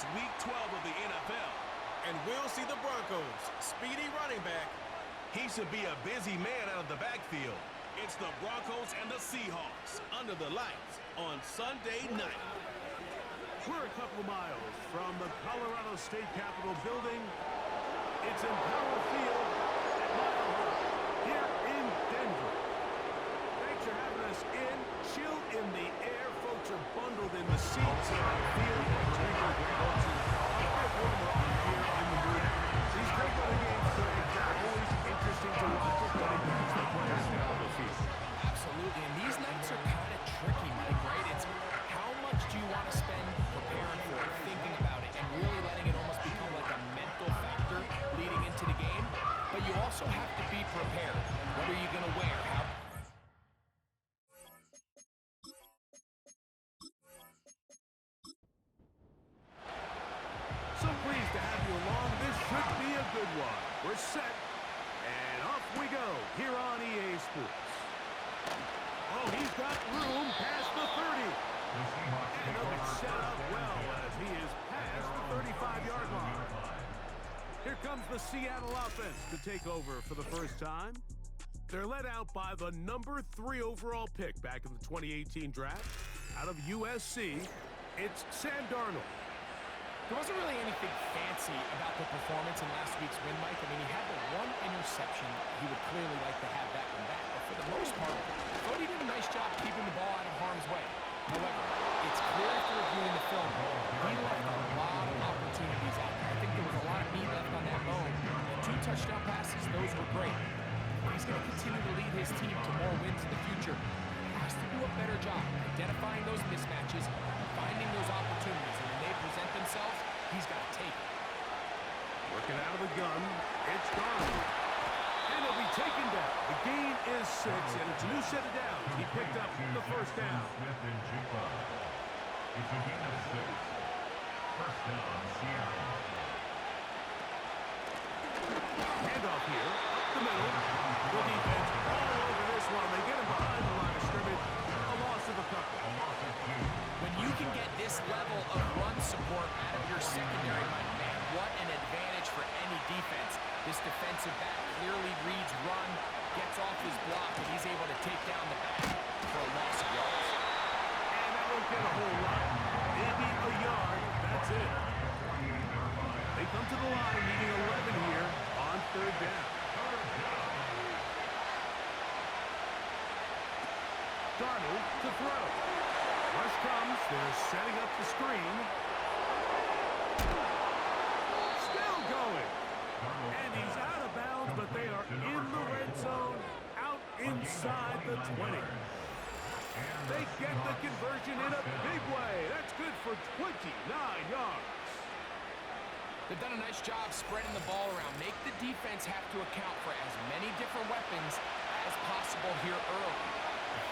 It's Week 12 of the NFL. And we'll see the Broncos' speedy running back. He should be a busy man out of the backfield. It's the Broncos and the Seahawks under the lights on Sunday night. We're a couple miles from the Colorado State Capitol building. It's in Powell Field at Mile High here in Denver. Thanks for having us in. Chill in the air. Folks are bundled in the seats here on the field. These great running games, Greg, are always interesting to watch as running backs the players down the field. Absolutely, and these nights are kind of tricky, Mike, right? It's how much do you want to spend preparing for it, thinking about it, and really letting it almost become like a mental factor leading into the game. But you also have to be prepared. What are you going to wear? How So pleased to have you along. This should be a good one. We're set, and off we go here on EA Sports. Oh, he's got room past the 30. And he'll be set up well as he is past the 35-yard line. Here comes the Seattle offense to take over for the first time. They're led out by the number 3 overall pick back in the 2018 draft. Out of USC, it's Sam Darnold. There wasn't really anything fancy about the performance in last week's win, Mike. I mean, he had the one interception. He would clearly like to have that one back. But for the most part, I thought he did a nice job keeping the ball out of harm's way. However, it's clear after reviewing the film, he left a lot of opportunities out there. I think there was a lot of meat left on that bone. The 2 touchdown passes, those were great. He's going to continue to lead his team to more wins in the future. He has to do a better job identifying those mismatches, finding those opportunities, and when they present themselves, he's got to take it. Working out of the gun, it's Darnold. And he'll be taken down. The gain is 6, and it's a new set of downs. He picked up the first down. It's a gain of 6. First down, Seattle. Handoff here, up the middle. The defense all over this one. They get him behind the line of scrimmage. A loss of a couple. When you can get this level of run support out of your secondary, my man, what an advantage for any defense. This defensive back clearly reads run, gets off his block, and he's able to take down the back for a loss of yards. And that won't get a whole lot. Maybe a yard. That's it. They come to the line needing 11 here on third down. Darnold to throw. Rush comes. They're setting up the screen. Still going. And he's out of bounds, but they are in the red zone, out inside the 20. They get the conversion in a big way. That's good for 29 yards. They've done a nice job spreading the ball around. Make the defense have to account for as many different weapons as possible here early.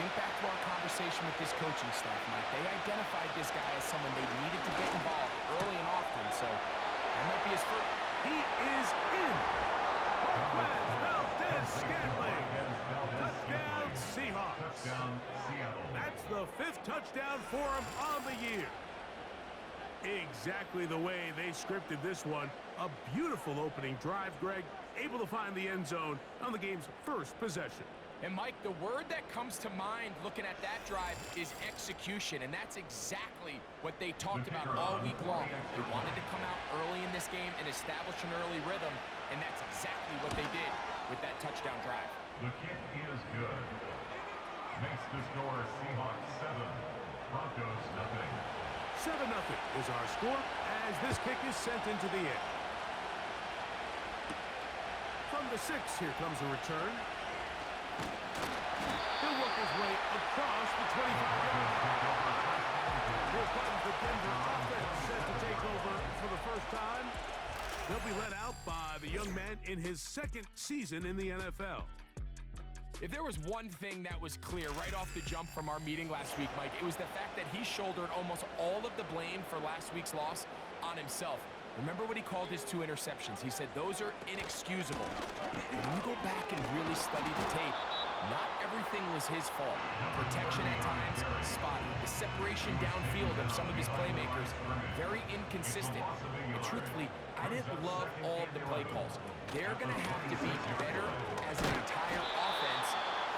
Think back to our conversation with this coaching staff, Mike. They identified this guy as someone they needed to get involved early and often, so that might be his first. He is in. Marquez Valdez-Scantling. Touchdown, Seahawks. That's the 5th touchdown for him on the year. Exactly the way they scripted this one. A beautiful opening drive, Greg. Able to find the end zone on the game's first possession. And, Mike, the word that comes to mind looking at that drive is execution, and that's exactly what they talked about all week long. They wanted to come out early in this game and establish an early rhythm, and that's exactly what they did with that touchdown drive. The kick is good. Makes the score Seahawks 7, Broncos 0. 7-0 is our score as this kick is sent into the air. From the 6, here comes a return. He'll work his way across the 25-yard line. Here comes the Denver offense set to take over for the first time. They'll be led out by the young man in his 2nd season in the NFL. If there was one thing that was clear right off the jump from our meeting last week, Mike, it was the fact that he shouldered almost all of the blame for last week's loss on himself. Remember what he called his 2 interceptions. He said those are inexcusable. When you go back and really study the tape, not everything was his fault. Protection at times, spotty. The separation downfield of some of his playmakers. Very inconsistent. And truthfully, I didn't love all of the play calls. They're going to have to be better as an entire offense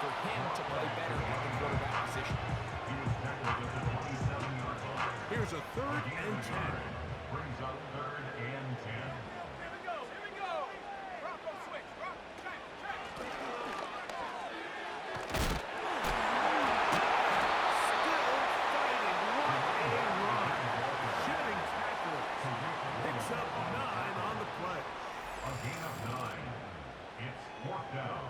for him to play better at the quarterback position. Here's a 3rd and 10. Brings up 3rd and 10. Here we go. Bronco switch. Track. Still fighting. What a run. Shedding tacklers. Picks up 9 on the play. A gain of 9. It's 4th down.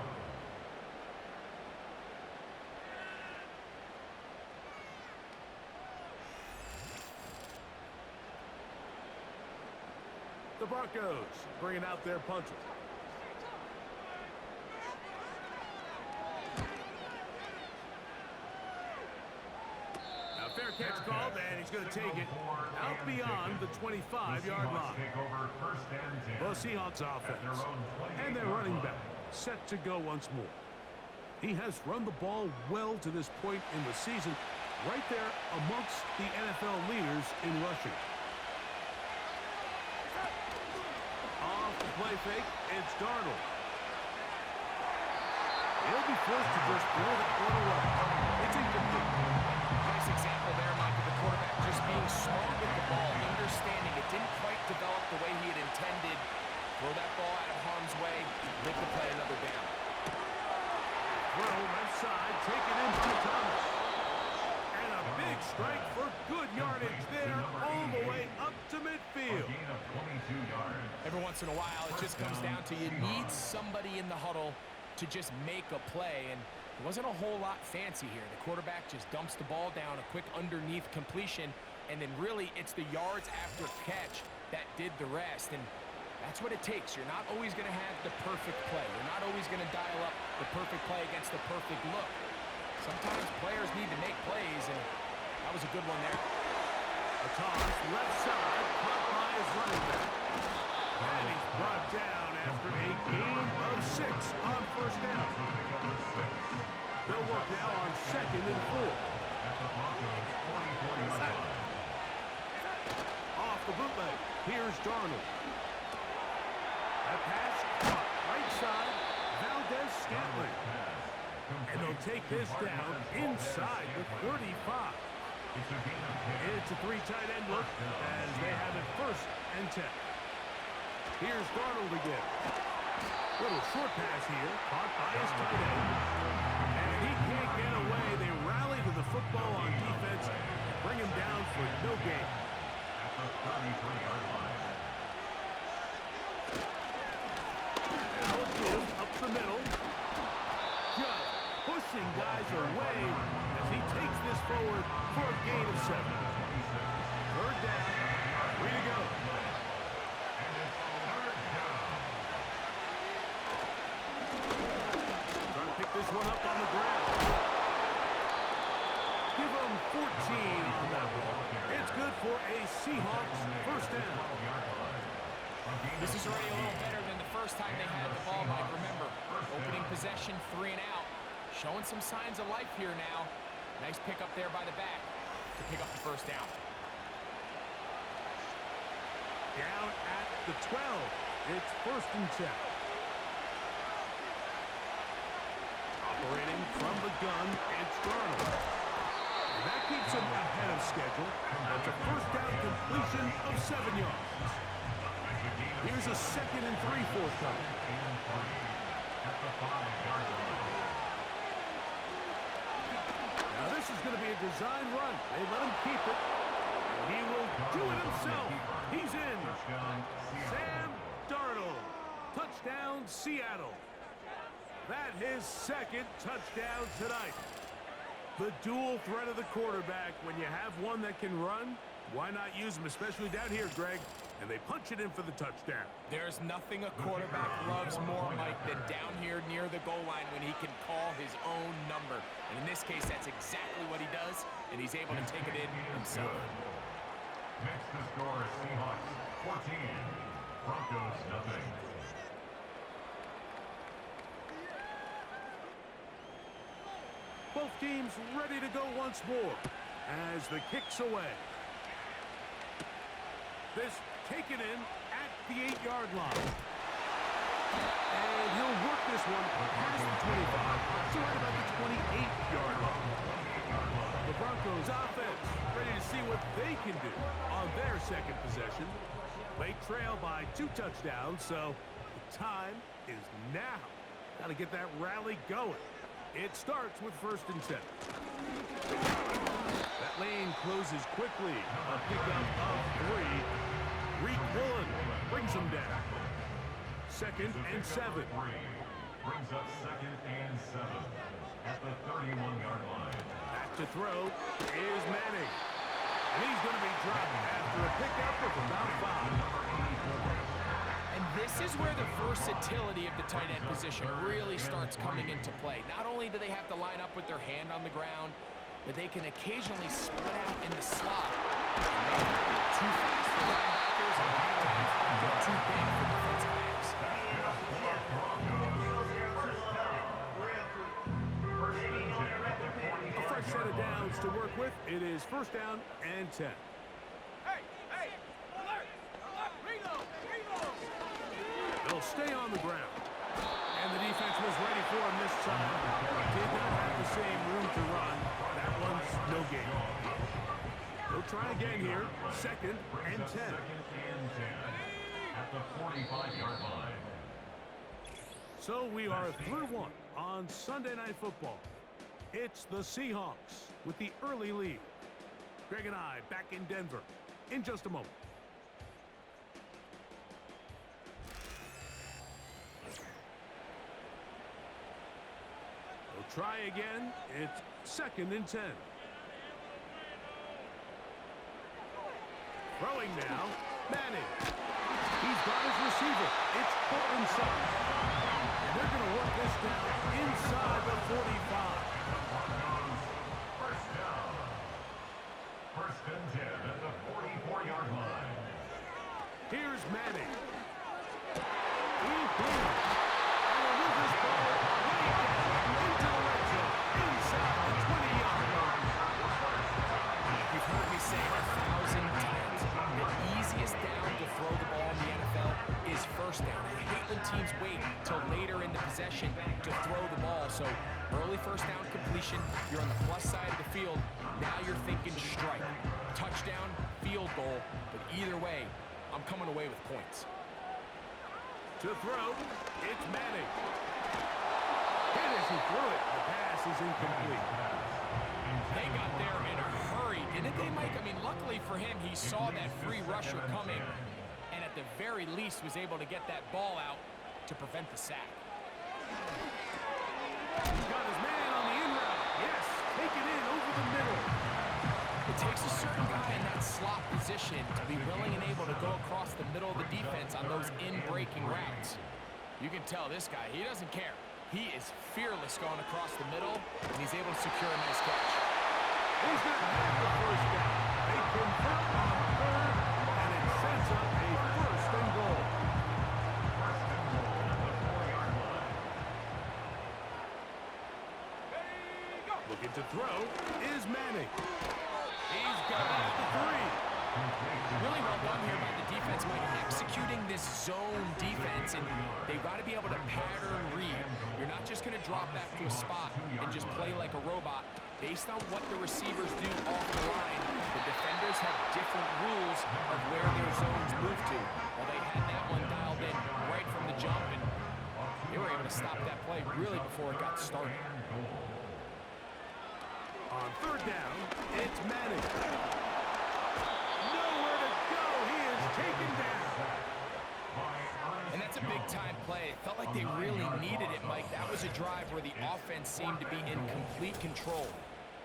The Broncos bringing out their punter. Now fair catch called, and he's going to take it out beyond the 25-yard line. Take over 1st and 10. Well, Seahawks offense and their running back set to go once more. He has run the ball well to this point in the season, right there amongst the NFL leaders in rushing. Off the play fake, it's Darnold. He'll be forced to just throw that one away. It's incomplete. Nice example there, Mike, of the quarterback just being smart with the ball, understanding it didn't quite develop the way he had intended. Throw that ball out of harm's way, live to play another down. Throw left side, taken in by Thomas. And a big strike for good yardage there, all the way up to midfield. A gain of 22 yards. Every once in a while, it just comes down to you need somebody in the huddle to just make a play, and it wasn't a whole lot fancy here. The quarterback just dumps the ball down, a quick underneath completion, and then really it's the yards after catch that did the rest, and that's what it takes. You're not always going to have the perfect play. You're not always going to dial up the perfect play against the perfect look. Sometimes players need to make plays, and that was a good one there. A toss, left side, caught by his running back. And he's brought down after a gain of 6 on 1st down. They'll work now on 2nd and 4. Off the bootleg, here's Darnold. That pass caught right side, Valdez-Scantling. And they'll take this down inside the 35. It's a 3 tight end look as they have it 1st and 10. Here's Darnold again. Little short pass here, caught by his tight end. And he can't get away. They rally to the football on defense and bring him down for no gain. At the 33-yard line. Now a give up the middle. Just pushing guys away as he takes this forward for a gain of 7. 3rd down, 3 to go. Trying to pick this one up on the ground. Give him 14 on that ball. It's good for a Seahawks 1st down. This is already a little better than the first time they had the ball, Mike. Remember, opening possession, 3 and out. Showing some signs of life here now. Nice pick up there by the back to pick up the 1st down. Down at the 12. It's 1st and 10. Operating from the gun, it's Darnold. And that keeps him ahead of schedule. That's a 1st down completion of 7 yards. Here's a 2nd and 3 forthcoming. At the 5-yard line. Now this is going to be a design run. They let him keep it. And he will do it himself. He's in. Touchdown, Sam Darnold. Touchdown, Seattle. That his 2nd touchdown tonight. The dual threat of the quarterback. When you have one that can run, why not use him, especially down here, Greg? And they punch it in for the touchdown. There's nothing a quarterback loves more, Mike, than down here near the goal line when he can call his own number. And in this case, that's exactly what he does, and he's able to take it in himself. Next to score, Seahawks 14, Broncos nothing. Both teams ready to go once more. as the kick's away. This taken in at the 8-yard line. And he'll work this one past the 25, so right about the 28-yard line. The Broncos offense ready to see what they can do on their second possession. They trail by 2 touchdowns, so the time is now. Got to get that rally going. It starts with 1st and 10. That lane closes quickly. A pickup of 3. Reed Bullen brings them down. 2nd and 7. Brings up 2nd and 7 at the 31-yard line. Back to throw is Manning. And he's going to be dropped after a pickup of about 5. And this is where the versatility of the tight end position really starts coming into play. Not only do they have to line up with their hand on the ground, but they can occasionally split out in the slot. And they have to be too fast for linebackers and they're too big for defensive backs. A fresh set of downs to work with. It is 1st down and 10. They'll stay on the ground. And the defense was ready for him this time. Did not have the same room to run. That one's no gain. They'll try again here. 2nd and 10. At the 45-yard line. So we are through one on Sunday Night Football. It's the Seahawks with the early lead. Greg and I back in Denver in just a moment. They'll try again. It's 2nd and 10. Throwing now, Manning. He's got his receiver. It's Portland Sutton. And they're going to work this down inside the 45. First down. 1st and 10 at the 44-yard line. Here's Manning. He threw. And with this ball way down into the red zone inside the 20-yard line. You've heard me say it 1,000 times. The easiest down to throw the ball in the NFL is 1st down. I hate when teams wait till later in the possession to throw the ball. So early 1st down completion, you're on the plus side of the field. Now you're thinking strike. Touchdown, field goal. But either way, I'm coming away with points. To throw, it's Manning. Hit as he threw it. The pass is incomplete. They got there in a hurry, didn't they, Mike? I mean, luckily for him, he saw that free rusher coming, and at the very least was able to get that ball out to prevent the sack. He's got his man on the in route. Yes, take it in over the middle. It takes a certain guy in that slot position to be willing and able to go across the middle of the defense on those in-breaking routes. You can tell this guy, he doesn't care. He is fearless going across the middle, and he's able to secure a nice catch. He's going to have the 1st down. They convert on 3rd, and it sets up a 1st and goal. Looking to throw is Manning. He's got it at the 3. Really well done here by the defense, Mike, executing this zone defense, and they've got to be able to pattern read. You're not just going to drop back to a spot and just play like a robot. Based on what the receivers do off the line, the defenders have different rules of where their zones move to. Well, they had that one dialed in right from the jump, and they were able to stop that play really before it got started. On 3rd down, it's Manning. Nowhere to go. He is taken down. And that's a big-time play. It felt like they really needed it, Mike. That was a drive where the offense seemed to be in complete control.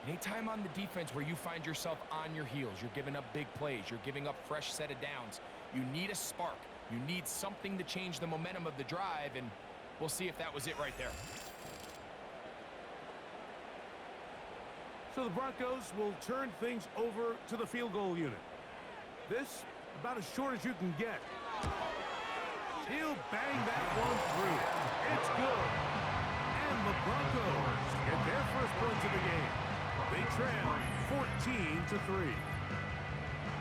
Anytime on the defense where you find yourself on your heels, you're giving up big plays, you're giving up fresh set of downs, you need a spark. You need something to change the momentum of the drive, and we'll see if that was it right there. So the Broncos will turn things over to the field goal unit. This, about as short as you can get. He'll bang that one through. It's good. And the Broncos get their first points of the game. They trail 14-3.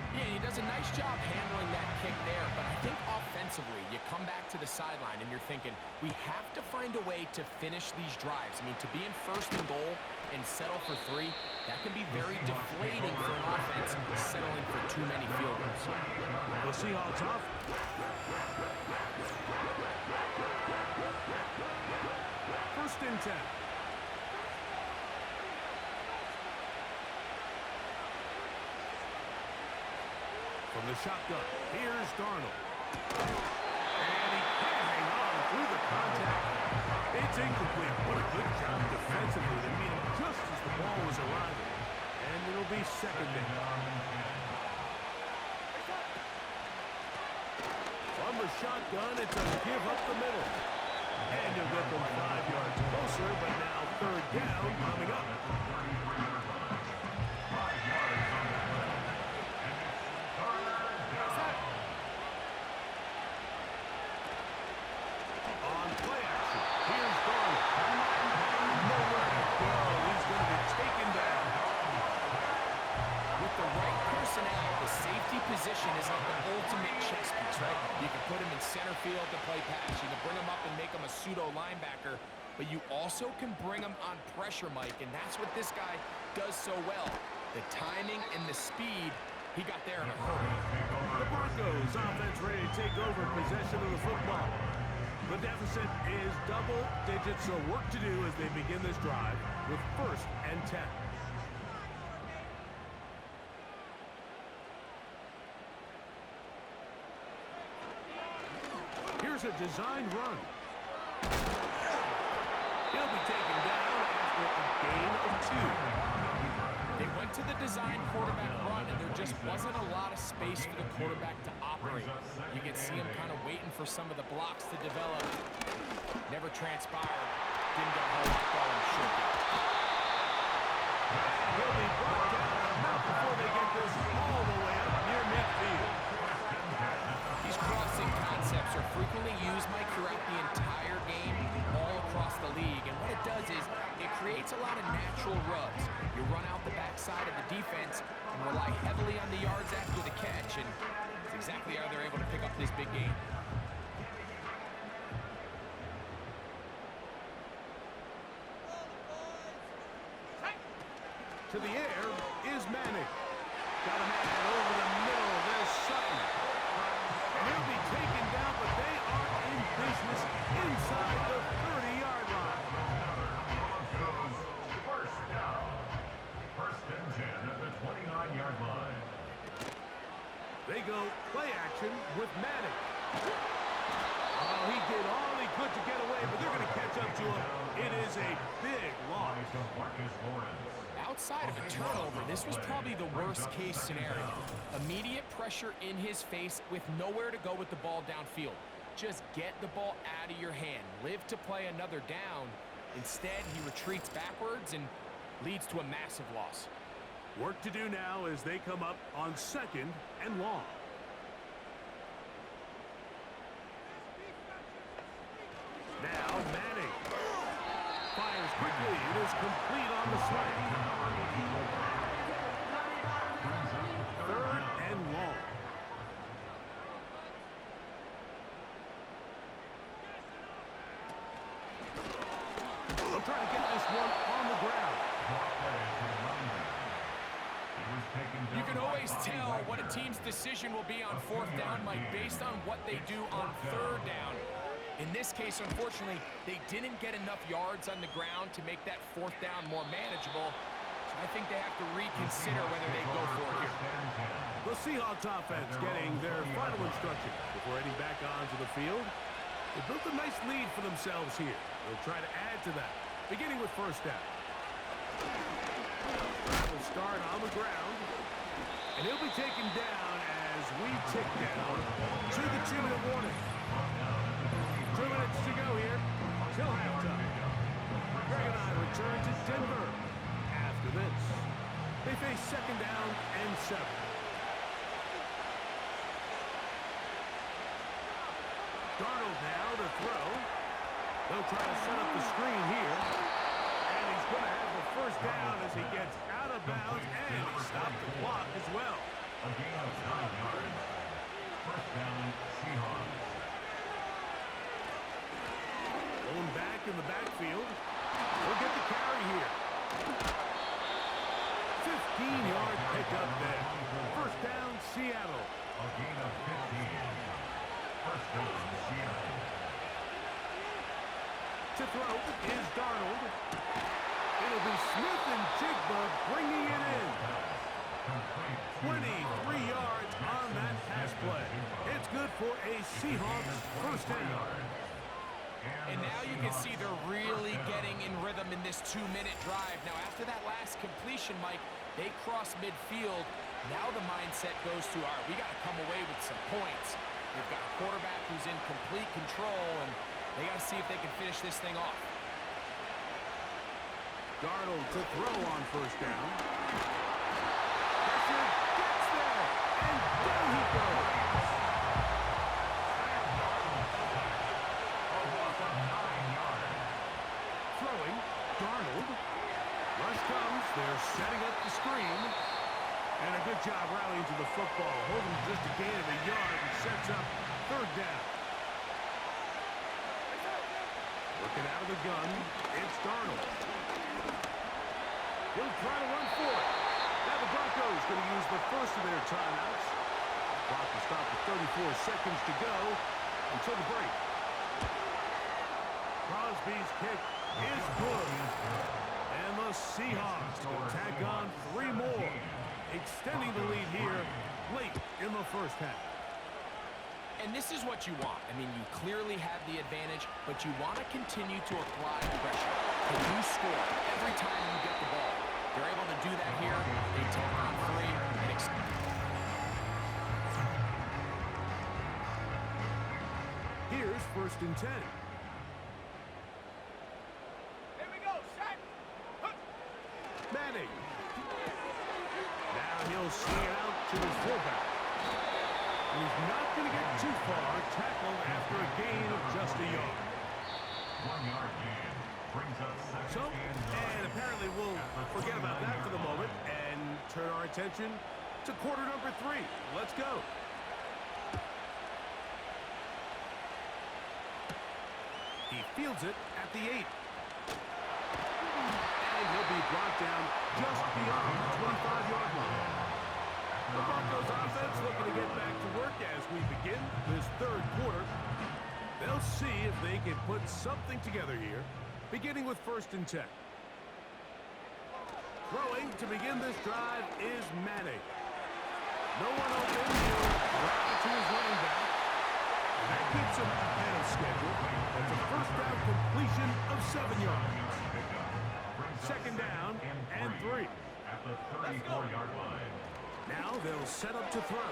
Yeah, he does a nice job handling that kick there, but I think offensively, you come back to the sideline and you're thinking, we have to find a way to finish these drives. I mean, to be in first and goal and settle for 3, that can be very deflating for an offense settling for too many field goals. The Seahawks off. First and 10. From the shotgun, here's Darnold. And he can't hang on through the contact. It's incomplete. What a good job defensively to meet him just as the ball was arriving. And it'll be second down. From the shotgun, it's a give up the middle. And he'll get them 5 yards closer, but now third down coming up. On play action, here's Darnold. Nowhere to go. He's going to be taken down. With the right personnel, the safety position is like the ultimate chess piece, right? You can put him in center field to play pass. You can bring him up and make him a pseudo linebacker, but you also can bring him on pressure, Mike, and that's what this guy does so well. The timing and the speed, he got there in a hurry. The Broncos offense ready to take over possession of the football. The deficit is double digits, so work to do as they begin this drive with first and 10. Here's a designed run. He'll be taken down after a gain of 2. They went to the design quarterback run, and there just wasn't a lot of space for the quarterback to operate. You can see him kind of waiting for some of the blocks to develop. Never transpired. Didn't get a whole lot going. Should be. He'll be brought down not before they get this all the way up near midfield. These crossing concepts are frequently used, Mike, throughout the entire game, all across the league. And what it does is it creates a lot of natural rubs. You run out the backside of the defense and rely heavily on the yards after the catch, and it's exactly how they're able to pick up this big game. To the air is Manning. Got a man over the middle. There's Sutton. And he'll be taken down, but they are in business inside the 30-yard line. Broncos first down. First and 10 at the 29-yard line. They go play action with Madden. Oh, he did all he could to get away, but they're going to catch up to him. It is a big loss. Outside of a turnover, this was probably the worst-case scenario. Immediate pressure in his face with nowhere to go with the ball downfield. Just get the ball out of your hand. Live to play another down. Instead, he retreats backwards and leads to a massive loss. Work to do now as they come up on second and long. Now Manning fires quickly. It is complete on the slant. Third and long. They'll try to get this one on the ground. You can always tell what a team's decision will be on fourth down, Mike, based on what they do on third down. In this case, unfortunately, they didn't get enough yards on the ground to make that fourth down more manageable. So I think they have to reconsider whether they go for it here. The Seahawks offense getting their final instruction before heading back onto the field. They built a nice lead for themselves here. They'll try to add to that, beginning with first down. Will start on the ground, and he'll be taken down as we tick down to the 2-minute warning. 2 minutes to go here till halftime. Greg and I return to Denver after this. They face second down and 7. Darnold now to throw. They'll try to set up the screen here. And he's going to have the first down as he gets out out of bounds, and he stopped the clock as well. A gain of 9 yards. First down, Seahawks. Going back in the backfield. We'll get the carry here. 15-yard pickup there. First down, Seattle. A gain of 15. First down, Seattle. To throw is Darnold. It'll be Smith and Jigba bringing it in. 23 yards on that pass play. It's good for a Seahawks first down. And now you can see they're really getting in rhythm in this 2-minute drive. Now, after that last completion, Mike, they cross midfield. Now the mindset goes to, all right, we got to come away with some points. They've got a quarterback who's in complete control, and they got to see if they can finish this thing off. Darnold to throw on first down. Pressure gets there, and down he goes. Throwing, Darnold. Rush comes, they're setting up the screen. And a good job rallying to the football. Holding just a gain of a yard and sets up third down. Looking out of the gun, it's Darnold. He'll try to run for it. Now the Broncos going to use the first of their timeouts. Clock will stop with 34 seconds to go until the break. Crosby's kick is good. And the Seahawks will tack on 3 more, extending the lead here late in the first half. And this is what you want. I mean, you clearly have the advantage, but you want to continue to apply pressure. Can you score every time you get the ball? They're able to do that here. They tack on 3 and extend. Here's first and 10. Manning. Now he'll swing it out to his fullback. He's not going to get too far. Tackled after a gain of just a yard. 1 yard gain brings up So, second and apparently we'll forget about that for the moment and turn our attention to quarter number 3. Let's go. He fields it at the 8. And he'll be brought down just beyond the 25-yard line. The Broncos offense looking to get back to work as we begin this third quarter. They'll see if they can put something together here, beginning with first and 10. Throwing to begin this drive is Manning. No one open. He'll drop it to his running back. And that keeps him ahead of schedule. That's a first down completion of 7 yards. Second down and 3. at the 34-yard line. Now they'll set up to throw.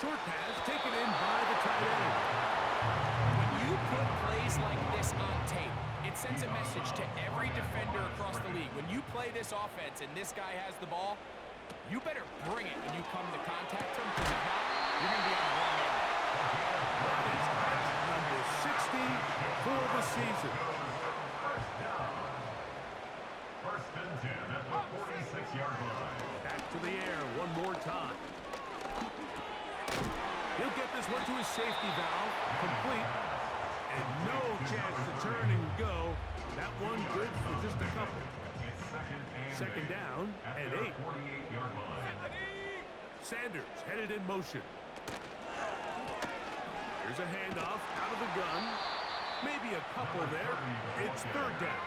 Short pass taken in by the tight end. When you put plays like this on tape, it sends a message to every defender across the league. When you play this offense and this guy has the ball, you better bring it when you come to contact him, because if not, you're going to be on the wrong end. That is catch number 60 for the season. First and 10 at the 46-yard line. Back to the air one more time. He'll get this one to his safety valve, complete, and no chance to turn and go. That one good for just a couple. Second down and 8. 48-yard line. Sanders headed in motion. Here's a handoff out of the gun. Maybe a couple there. It's third down.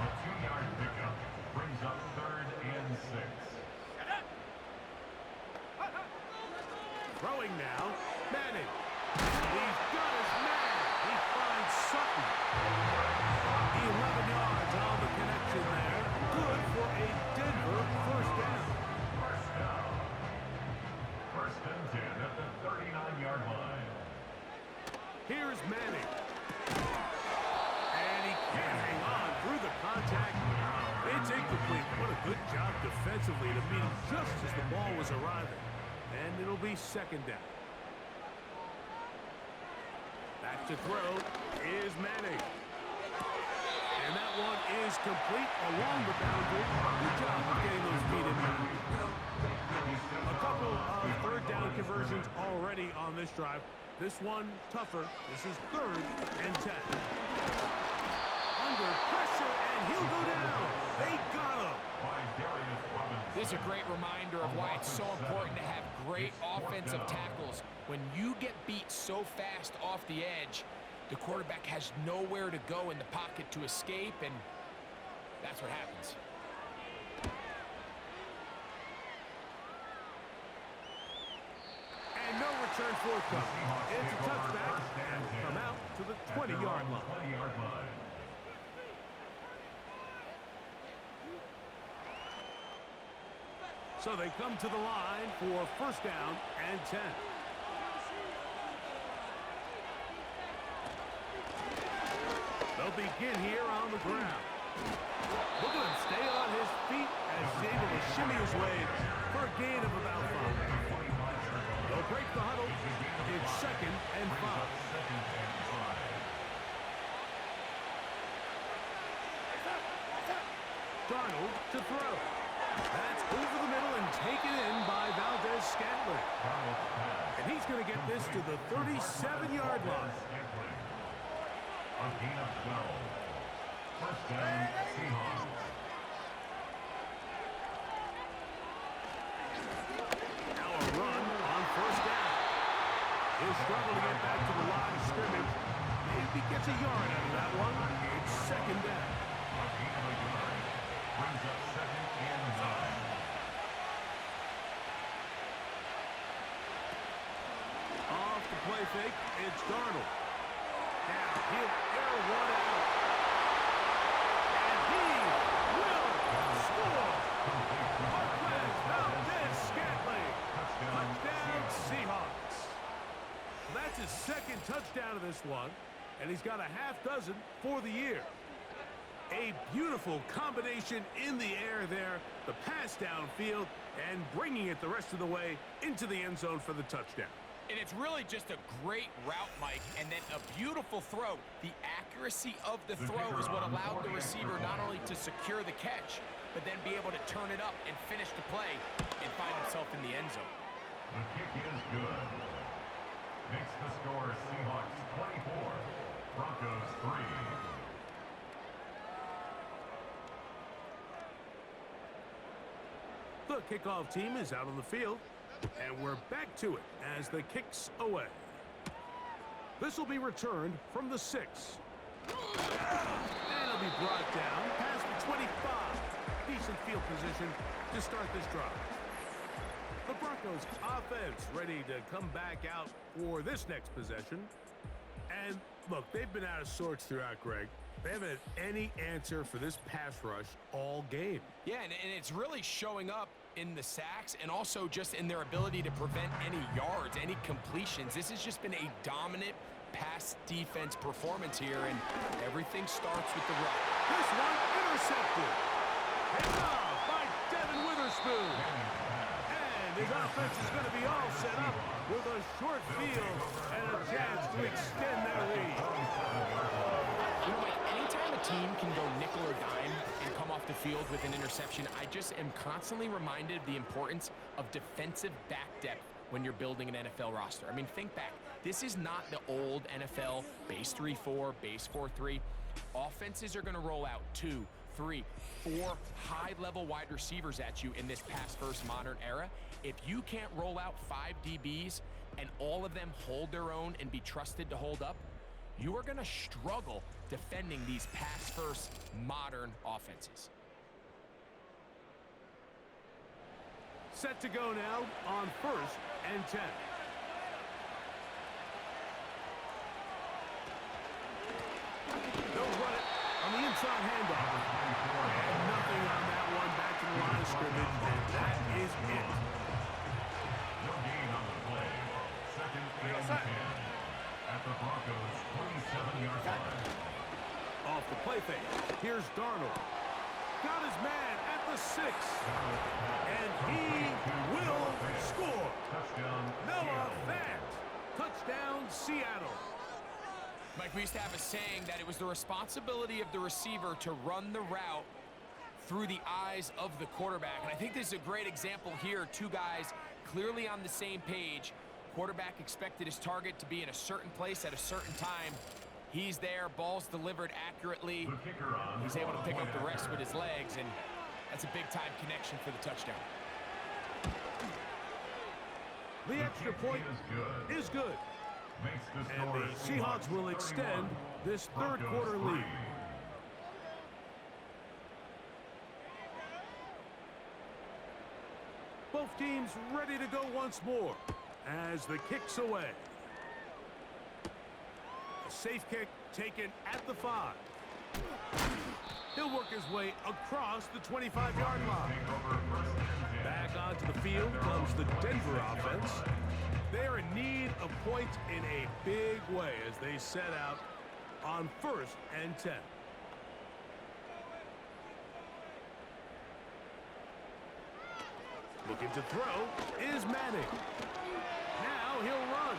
A 2-yard pickup brings up third and 6. Throwing now. Manning. He's got his man. He finds Sutton. 11 yards on the connection there. Good for a Denver first down. First and 10 at the 39-yard line. Here's Manning. And he can't hang on through the contact. It's incomplete. What a good job defensively to meet him just as the ball was arriving. And it'll be second down. Back to throw is Manning. And that one is complete along the boundary. Good job of getting those feet in there. A couple of third down conversions already on this drive. This one tougher. This is 3rd and 10. Under pressure, and he'll go down. They got him. This is a great reminder of why it's so important to have great offensive tackles. When you get beat so fast off the edge, the quarterback has nowhere to go in the pocket to escape, and that's what happens. And no return forthcoming. It's a touchback, and will come out to the 20-yard line. So they come to the line for 1st down and 10. They'll begin here on the ground. Look at him stay on his feet as he's able to shimmy his way for a gain of about 5. They'll break the huddle. It's 2nd and 5. Darnold to throw. That's over the middle and taken in by Valdez-Scantling. And he's going to get this to the 37-yard line. A gain of 12. 1st down, Seahawks. Now a run on 1st down. He'll struggle to get back to the line of scrimmage. Maybe gets a yard out of that one. It's 2nd down. A gain of a yard. Brings up 2nd and 9. Off the play fake, it's Darnold. Now he'll air one out. And he will score. Marquez Valdez-Scantling. Touchdown Seahawks. That's his 2nd touchdown of this one, and he's got a half dozen for the year. A beautiful combination in the air there, the pass downfield, and bringing it the rest of the way into the end zone for the touchdown. And it's really just a great route, Mike, and then a beautiful throw. The accuracy of the throw is what allowed the receiver not only to secure the catch, but then be able to turn it up and finish the play and find himself in the end zone. The kick is good. Makes the score Seahawks 24, Broncos 3. The kickoff team is out on the field, and we're back to it as the kick's away. This will be returned from the 6. And it'll be brought down past the 25. Decent field position to start this drive. The Broncos offense ready to come back out for this next possession. And look, they've been out of sorts throughout, Greg. They haven't had any answer for this pass rush all game. Yeah, and it's really showing up in the sacks and also just in their ability to prevent any yards, any completions. This has just been a dominant pass defense performance here, and everything starts with the run. This one intercepted. And off by Devin Witherspoon. And his offense is going to be all set up with a short field and a chance to extend their lead. You know, Mike, anytime a team can go nickel or dime and come off the field with an interception, I just am constantly reminded of the importance of defensive back depth when you're building an NFL roster. I mean, think back. This is not the old NFL base 3-4, base 4-3. Offenses are going to roll out 2, 3, 4 high-level wide receivers at you in this pass-first modern era. If you can't roll out 5 DBs and all of them hold their own and be trusted to hold up, you are going to struggle defending these pass-first modern offenses. Set to go now on 1st and 10. They'll run it on the inside handoff. And nothing on that one. Back to the line of scrimmage, and that is it. No gain on the play. 2nd and 10. At the Broncos' 27-yard line. Off the play fake. Here's Darnold. Got his man at the 6. And he will score. Touchdown, Noah Seattle. Fant. Touchdown, Seattle. Mike, we used to have a saying that it was the responsibility of the receiver to run the route through the eyes of the quarterback. And I think this is a great example here. Two guys clearly on the same page. Quarterback expected his target to be in a certain place at a certain time. He's there, ball's delivered accurately. He's able to pick up the rest with his legs, and that's a big-time connection for the touchdown. The extra point is good. And the Seahawks will extend this third quarter lead. Both teams ready to go once more as the kick's away. A safe kick taken at the 5. He'll work his way across the 25-yard line. Back onto the field comes the Denver offense. They're in need of points in a big way as they set out on 1st and 10. Looking to throw is Manning. Now he'll run.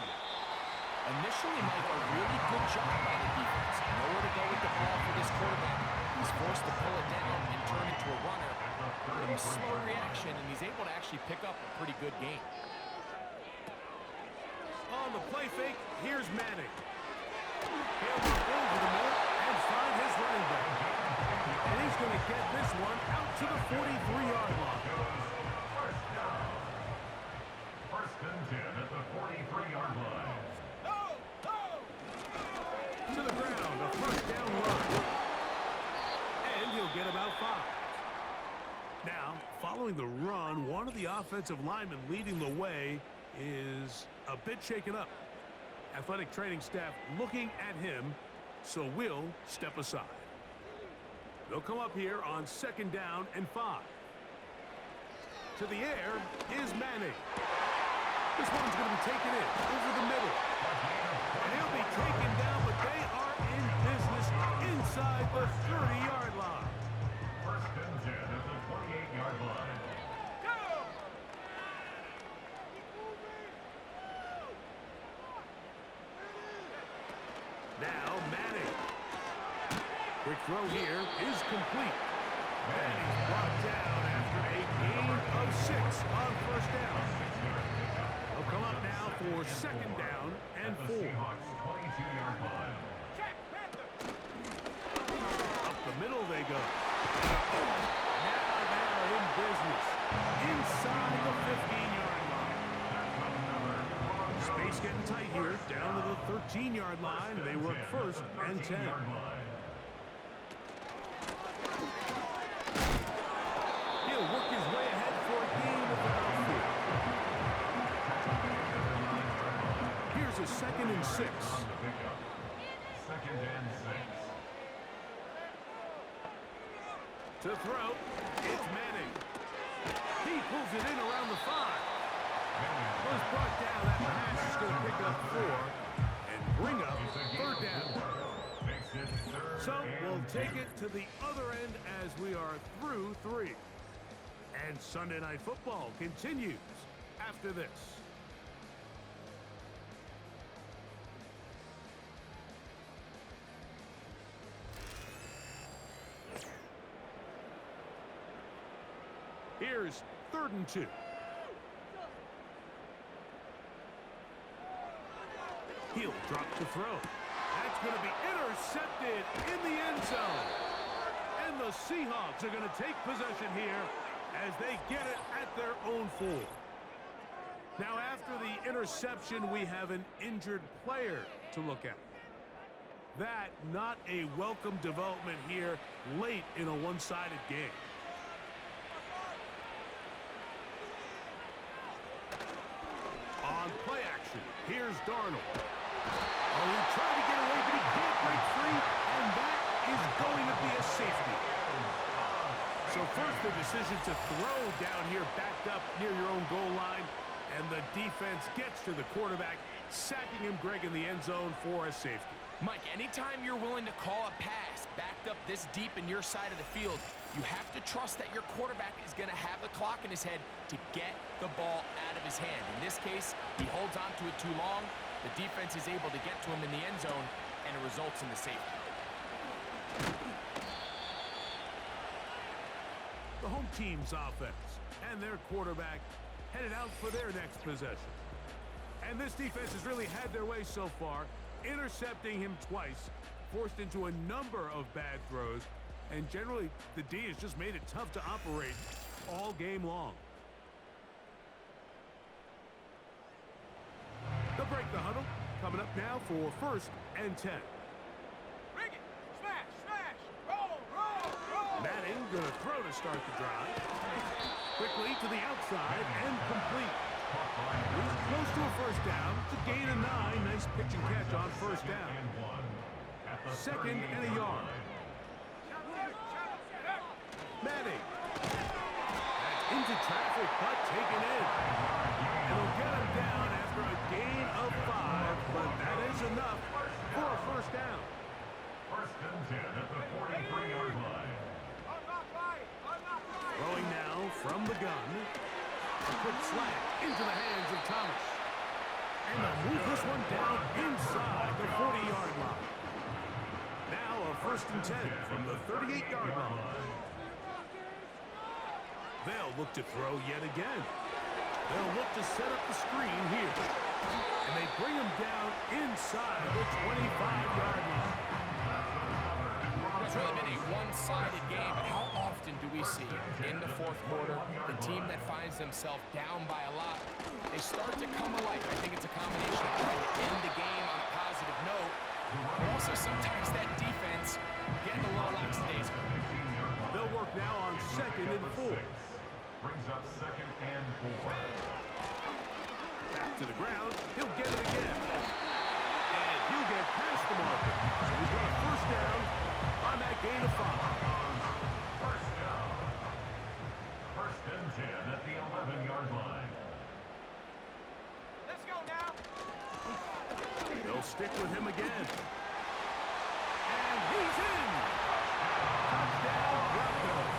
Initially, Mike, a really good job by the defense. Nowhere to go with the ball for this quarterback. He's forced to pull it down and turn into a runner. Pretty slow reaction, and he's able to actually pick up a pretty good game. On the play fake, here's Manning. He'll go over the middle and find his running back. And he's going to get this one out to the 43-yard line. First and 10 at the 43-yard line. To the ground, a first down run. And he'll get about 5. Now, following the run, one of the offensive linemen leading the way is a bit shaken up. Athletic training staff looking at him, so will step aside. They'll come up here on 2nd down and 5. To the air is Manning. This one's going to be taken in over the middle. And he'll be taken down, but they are in business inside the 30-yard line. First and 10 at the 28-yard line. Now Manning. Quick throw here is complete. Manning's brought down after a gain of 6 on 1st down. They'll come up now for 2nd down and 4. Seahawks 22-yard line. Up the middle they go. Now they're in business. Inside the 15-yard line. Space getting tight here. Down to the 13-yard line. They work 1st and 10. He'll work his way ahead for a gain of about 4. Here's a 2nd and 6. 2nd and 6. To throw, it's Manning. He pulls it in around the 5. Was brought down. That pass is going to pick up 4 and bring up 3rd down. So we'll take it to the other end as we are through 3. And Sunday Night Football continues after this. Here's 3rd and 2. He'll drop to throw. That's going to be intercepted in the end zone. And the Seahawks are going to take possession here as they get it at their own 4. Now, after the interception, we have an injured player to look at. That not a welcome development here late in a one-sided game. On play action, here's Darnold. Oh, he tried to get away, but he can't break free, and that is going to be a safety. So first, the decision to throw down here, backed up near your own goal line, and the defense gets to the quarterback, sacking him, Greg, in the end zone for a safety. Mike, anytime you're willing to call a pass backed up this deep in your side of the field, you have to trust that your quarterback is going to have the clock in his head to get the ball out of his hand. In this case, he holds on to it too long. The defense is able to get to him in the end zone, and it results in the safety. The home team's offense and their quarterback headed out for their next possession. And this defense has really had their way so far, intercepting him twice, forced into a number of bad throws, and generally the D has just made it tough to operate all game long. They'll break the huddle. Coming up now for 1st and 10. Rig it! Smash! Smash! Roll! Roll! Roll! Madden going to throw to start the drive. Quickly to the outside and complete. He's close to a first down. It's a gain of 9. Nice pitch and catch on first down. 2nd and a yard. Madden. Into traffic, but taken in. It'll get him down after a gain of 5, but that is enough for a first down. 1st and 10 at the 43-yard line. Throwing now from the gun. A quick slant into the hands of Thomas. And they'll move this one down inside the 40-yard line. Now a 1st and 10 from the 38-yard line. They'll look to throw yet again. They'll look to set up the screen here. And they bring him down inside the 25-yard line. It's really been a one-sided game, but how often do we see in the 4th quarter the team that finds themselves down by a lot, they start to come alive? I think it's a combination of trying to end the game on a positive note, but also sometimes that defense getting a little lackadaisical. They'll work now on 2nd and 4. Brings up 2nd and 4. Back to the ground. He'll get it again. And he'll get past the marker. So he's got a first down on that gain of 5. First down. 1st and 10 at the 11-yard line. Let's go now. They'll stick with him again. And he's in. Touchdown, Broncos.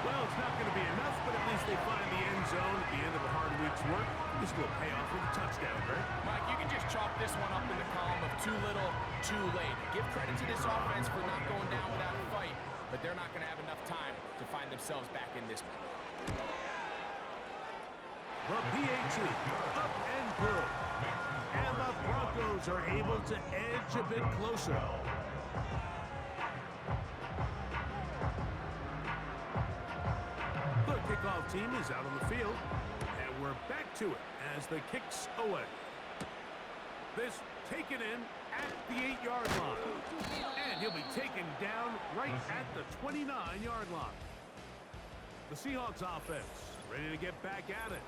Well, it's not going to be enough, but at least they find the end zone at the end of a hard week's work. This will pay off with a touchdown, Greg. Mike, you can just chalk this one up in the column of too little, too late. Give credit to this offense for not going down without a fight, but they're not going to have enough time to find themselves back in this one. The PAT, up and good. And the Broncos are able to edge a bit closer. The kickoff team is out on the field, and we're back to it as the kicks away. This taken in at the 8-yard line. And he'll be taken down right at the 29-yard line. The Seahawks offense ready to get back at it.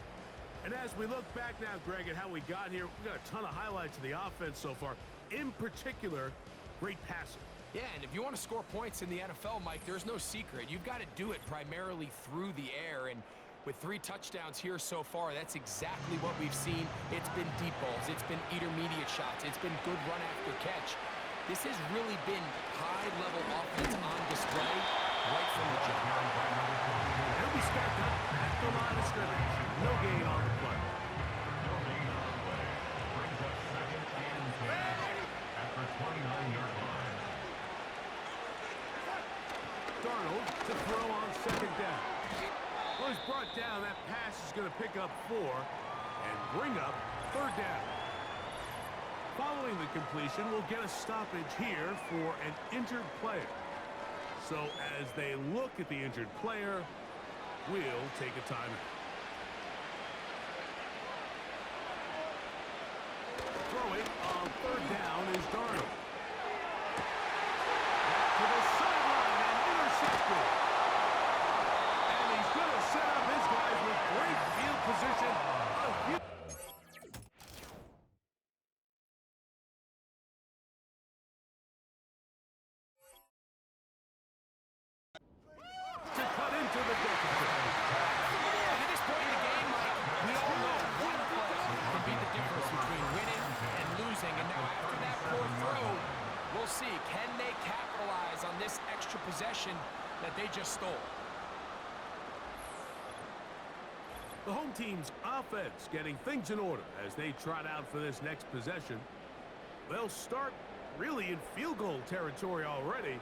And as we look back now, Greg, at how we got here, we've got a ton of highlights of the offense so far. In particular, great passing. Yeah, and if you want to score points in the NFL, Mike, there's no secret. You've got to do it primarily through the air, and with 3 touchdowns here so far, that's exactly what we've seen. It's been deep balls. It's been intermediate shots. It's been good run after catch. This has really been high-level offense on display right from the jump. He'll be stacked up at the line of scrimmage. No gain on the play. No gain on the play. Brings up 2nd and 10 at the 29-yard line. Darnold to throw on 2nd down. Well, he's brought down. That pass is going to pick up 4 and bring up 3rd down. Following the completion, we'll get a stoppage here for an injured player. So as they look at the injured player, we'll take a timeout. Throwing on 3rd down is Darnold. Back to the sideline and intercepted. And he's going to set up his guys with great field position. A huge to cut into the deficit. At this point in the game, Mike, we all know one play can be the difference between winning and losing. And now after that poor throw, we'll see, can they capitalize on this extra possession that they just stole? The home team's offense getting things in order as they trot out for this next possession. They'll start really in field goal territory already,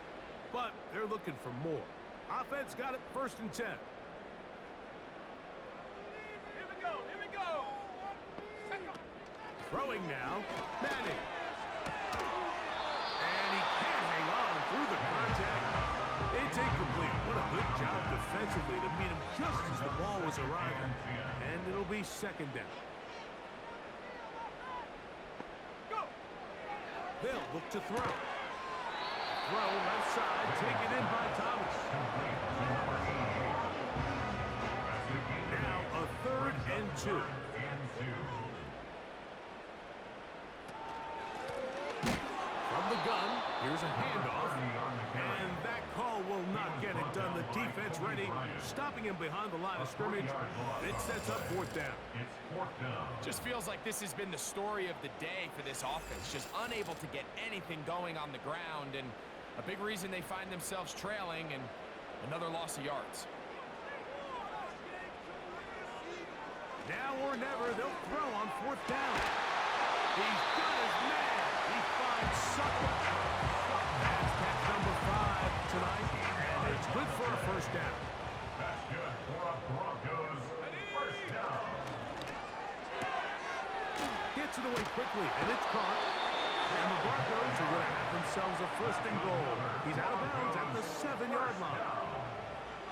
but they're looking for more. Offense got it 1st and 10. Here we go. Here we go. Throwing now, Manning. And he can't hang on through the contact. It's incomplete. What a good job defensively to meet him just as the ball was arriving. And it'll be 2nd down. They'll look to throw. Throw left side, taken in by Thomas. Now a 3rd and 2. From the gun, here's a handoff. And that call will not get it done. The defense ready, stopping him behind the line of scrimmage. It sets up 4th down. It's 4th down. Just feels like this has been the story of the day for this offense. Just unable to get anything going on the ground, and a big reason they find themselves trailing, and another loss of yards. Now or never, they'll throw on 4th down. He's got his man. He finds Sucker. That's catch number 5 tonight, and it's good for a 1st down. That's good for a Broncos 1st down. Gets it away quickly, and it's caught. And the Broncos are going to have themselves a 1st and goal. He's out of bounds at the 7-yard line.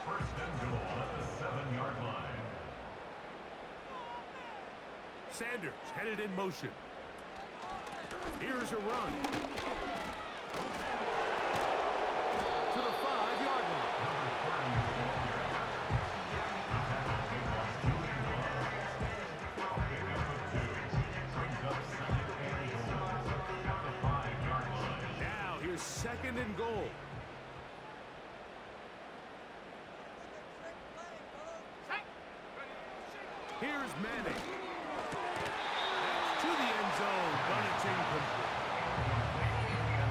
1st and goal at the 7-yard line. Sanders headed in motion. Here's a run. To the 5-yard line. Now here's 2nd and goal. Here's Manning. To the end zone, but it's incomplete.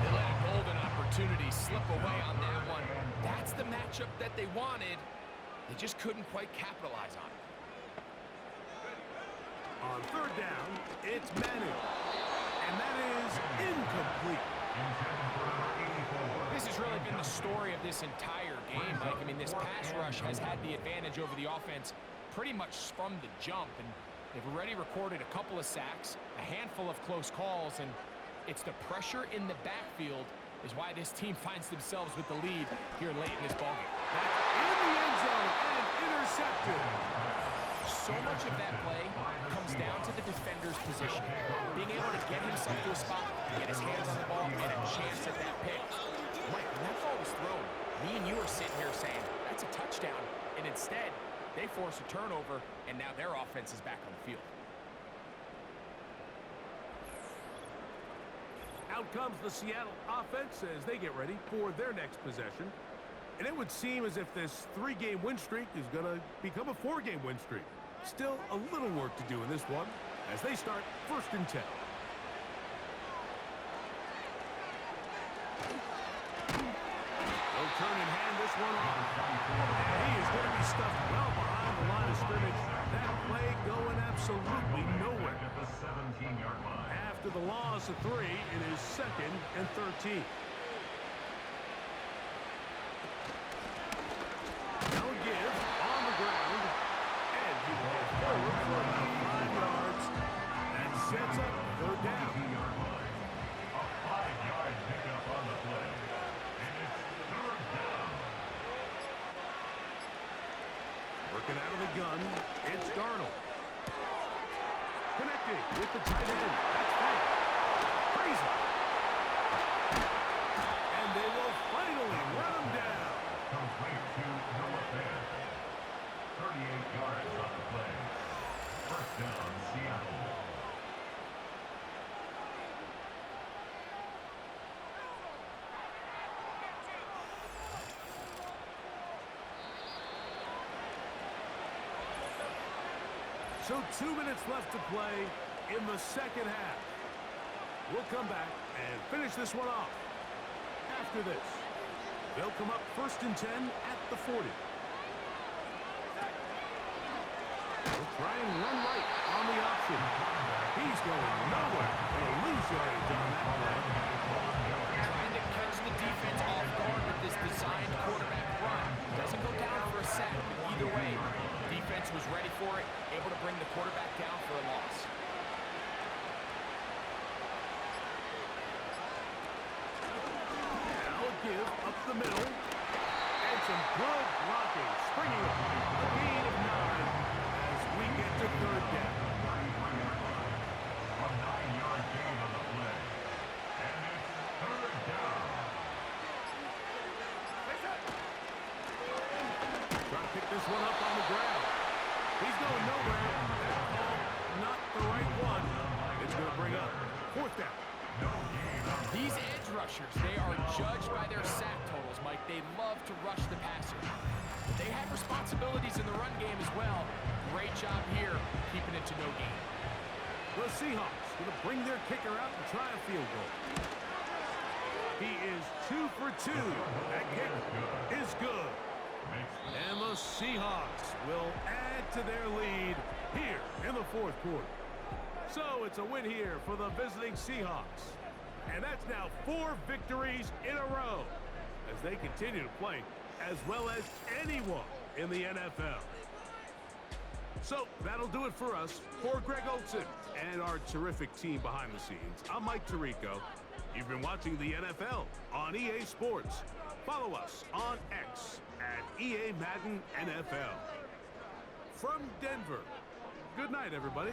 They let a golden opportunity slip away on that one. That's the matchup that they wanted. They just couldn't quite capitalize on it. On 3rd down, it's Manning. And that is incomplete. This has really been the story of this entire game, Mike. I mean, this pass rush has had the advantage over the offense pretty much from the jump, and they've already recorded a couple of sacks, a handful of close calls, and it's the pressure in the backfield is why this team finds themselves with the lead here late in this ballgame. In the end zone and intercepted. So much of that play comes down to the defender's position. Being able to get himself to a spot, get his hands on the ball, and a chance at that pick. Mike, when that ball was thrown, me and you are sitting here saying, that's a touchdown. And instead, they force a turnover, and now their offense is back on the field. Out comes the Seattle offense as they get ready for their next possession. And it would seem as if this 3-game win streak is going to become a 4-game win streak. Still a little work to do in this one as they start 1st and 10. They'll turn and hand this one off. And he is going to be stuffed well behind the line of scrimmage. That play going absolutely nowhere. At the 17-yard line. After the loss of 3, it is 2nd and 13. No give on the ground. And he will go forward for about 5 yards. That sets up 3rd down. 18-yard line. A 5-yard pickup on the play. And it's 3rd down. Working out of the gun, it's Darnold. Connecting with the tight end. That's fine. Crazy. And they will finally run him down. Complete to Noah Fant. 38 yards on the play. 1st down, Seattle. So 2 minutes left to play in the 2nd half. We'll come back and finish this one off. After this, they'll come up 1st and 10 at the 40. They'll try and run right on the option. He's He's going nowhere. They'll lose yardage on that play. Trying to catch the defense off guard with this designed quarterback run. Doesn't go down for a sack, but either way, defense was ready for it, able to bring the quarterback down for a loss. Now a give up the middle. And some good blocking. Springing up. A gain of 9 as we get to third down. A 9-yard gain on the play. And it's third down. Trying to pick this one up on the ground. He's going nowhere. That call, not the right one. It's going to bring up fourth down. These edge rushers, they are judged by their sack totals, Mike. They love to rush the passer. But they have responsibilities in the run game as well. Great job here, keeping it to no gain. The Seahawks going to bring their kicker out and try a field goal. He is 2 for 2. That kick is good. And the Seahawks will add to their lead here in the fourth quarter. So it's a win here for the visiting Seahawks. And that's now 4 victories in a row as they continue to play as well as anyone in the NFL. So that'll do it for us. For Greg Olsen and our terrific team behind the scenes, I'm Mike Tirico. You've been watching the NFL on EA Sports. Follow us on X at EA Madden NFL. From Denver, good night, everybody.